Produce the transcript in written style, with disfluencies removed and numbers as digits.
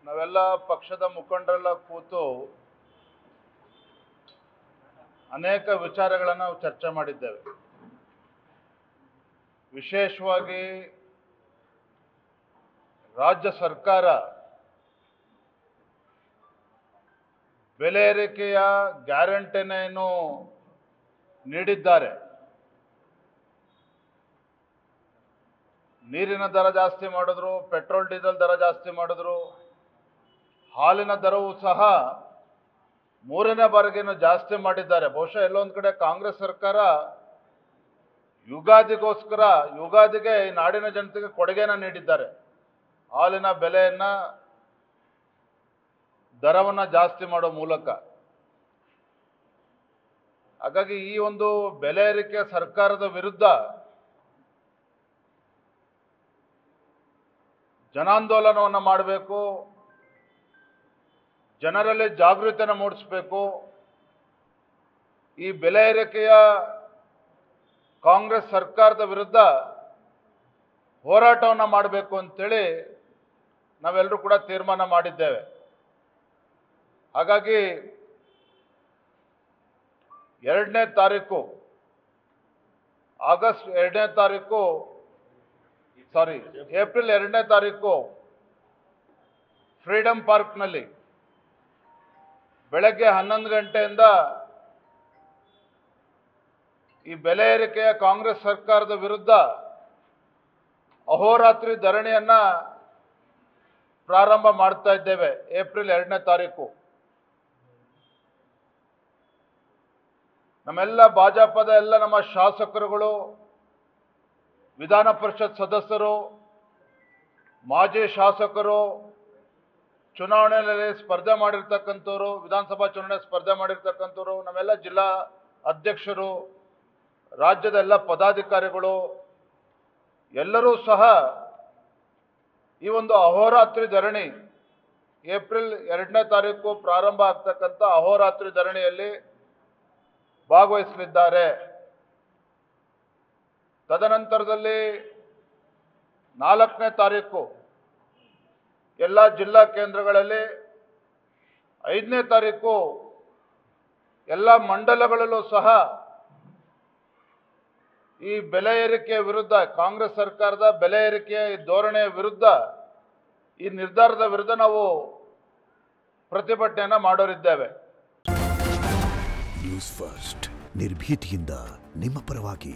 ನಾವೆಲ್ಲ ಪಕ್ಷದ ಮುಖಂಡರೆಲ್ಲ ಕೂತು ಅನೇಕ ವಿಚಾರಗಳನ್ನು ನಾವು ಚರ್ಚೆ ಮಾಡಿದ್ದೇವೆ. ವಿಶೇಷವಾಗಿ ರಾಜ್ಯ ಸರ್ಕಾರ ಬೆಲೆ ಏರಿಕೆಯ ಗ್ಯಾರಂಟಿಯನ್ನು ನೀಡಿದ್ದಾರೆ. ನೀರಿನ ದರ ಜಾಸ್ತಿ ಮಾಡಿದ್ರು, ಪೆಟ್ರೋಲ್ ಡೀಸೆಲ್ ದರ ಜಾಸ್ತಿ ಮಾಡಿದ್ರು, ಹಾಲಿನ ದರವೂ ಸಹ ಮೂರನೇ ಬಾರಿಗೇನು ಜಾಸ್ತಿ ಮಾಡಿದ್ದಾರೆ. ಬಹುಶಃ ಎಲ್ಲೊಂದು ಕಡೆ ಕಾಂಗ್ರೆಸ್ ಸರ್ಕಾರ ಯುಗಾದಿಗೆ ಈ ನಾಡಿನ ಜನತೆಗೆ ಕೊಡುಗೆನ ನೀಡಿದ್ದಾರೆ. ಹಾಲಿನ ಬೆಲೆಯನ್ನ ದರವನ್ನು ಜಾಸ್ತಿ ಮಾಡೋ ಮೂಲಕ. ಹಾಗಾಗಿ ಈ ಒಂದು ಬೆಲೆ ಏರಿಕೆ ಸರ್ಕಾರದ ವಿರುದ್ಧ ಜನಾಂದೋಲನವನ್ನು ಮಾಡಬೇಕು, ಜನರಲ್ಲಿ ಜಾಗೃತಿಯನ್ನು ಮೂಡಿಸಬೇಕು. ಈ ಬೆಲೆ ಏರಿಕೆಯ ಕಾಂಗ್ರೆಸ್ ಸರ್ಕಾರದ ವಿರುದ್ಧ ಹೋರಾಟವನ್ನು ಮಾಡಬೇಕು ಅಂತೇಳಿ ನಾವೆಲ್ಲರೂ ಕೂಡ ತೀರ್ಮಾನ ಮಾಡಿದ್ದೇವೆ. ಹಾಗಾಗಿ ಏಪ್ರಿಲ್ 2ನೇ ತಾರೀಕು ಫ್ರೀಡಂ ಪಾರ್ಕ್ನಲ್ಲಿ ಬೆಳಗ್ಗೆ 11 ಗಂಟೆಯಿಂದ ಈ ಬೆಲೆ ಏರಿಕೆಯ ಕಾಂಗ್ರೆಸ್ ಸರ್ಕಾರದ ವಿರುದ್ಧ ಅಹೋರಾತ್ರಿ ಧರಣಿಯನ್ನ ಪ್ರಾರಂಭ ಮಾಡ್ತಾ ಇದ್ದೇವೆ. ಏಪ್ರಿಲ್ 2ನೇ ತಾರೀಕು ನಮ್ಮೆಲ್ಲ ಭಾಜಪದ ಎಲ್ಲ ನಮ್ಮ ಶಾಸಕರುಗಳು, ವಿಧಾನ ಪರಿಷತ್ ಸದಸ್ಯರು, ಮಾಜಿ ಶಾಸಕರು, ಚುನಾವಣೆಯಲ್ಲಿ ಸ್ಪರ್ಧೆ ಮಾಡಿರ್ತಕ್ಕಂಥವ್ರು, ವಿಧಾನಸಭಾ ಚುನಾವಣೆ ಸ್ಪರ್ಧೆ ಮಾಡಿರ್ತಕ್ಕಂಥವ್ರು, ನಮ್ಮೆಲ್ಲ ಜಿಲ್ಲಾ ಅಧ್ಯಕ್ಷರು, ರಾಜ್ಯದ ಎಲ್ಲ ಪದಾಧಿಕಾರಿಗಳು ಎಲ್ಲರೂ ಸಹ ಈ ಒಂದು ಅಹೋರಾತ್ರಿ ಧರಣಿ, ಏಪ್ರಿಲ್ 2ನೇ ತಾರೀಕು ಪ್ರಾರಂಭ ಆಗ್ತಕ್ಕಂಥ ಅಹೋರಾತ್ರಿ ಧರಣಿಯಲ್ಲಿ ಭಾಗವಹಿಸಲಿದ್ದಾರೆ. ತದನಂತರದಲ್ಲಿ 4ನೇ ತಾರೀಕು ಎಲ್ಲ ಜಿಲ್ಲಾ ಕೇಂದ್ರಗಳಲ್ಲಿ, 5ನೇ ತಾರೀಕು ಎಲ್ಲ ಮಂಡಲಗಳಲ್ಲೂ ಸಹ ಈ ಬೆಲೆ ಏರಿಕೆಯ ವಿರುದ್ಧ, ಕಾಂಗ್ರೆಸ್ ಸರ್ಕಾರದ ಬೆಲೆ ಏರಿಕೆಯ ಈ ಧೋರಣೆಯ ವಿರುದ್ಧ, ಈ ನಿರ್ಧಾರದ ವಿರುದ್ಧ ನಾವು ಪ್ರತಿಭಟನೆಯನ್ನು ಮಾಡೋರಿದ್ದೇವೆ. ನ್ಯೂಸ್ ಫಸ್ಟ್, ನಿರ್ಭೀತಿಯಿಂದ ನಿಮ್ಮ ಪರವಾಗಿ.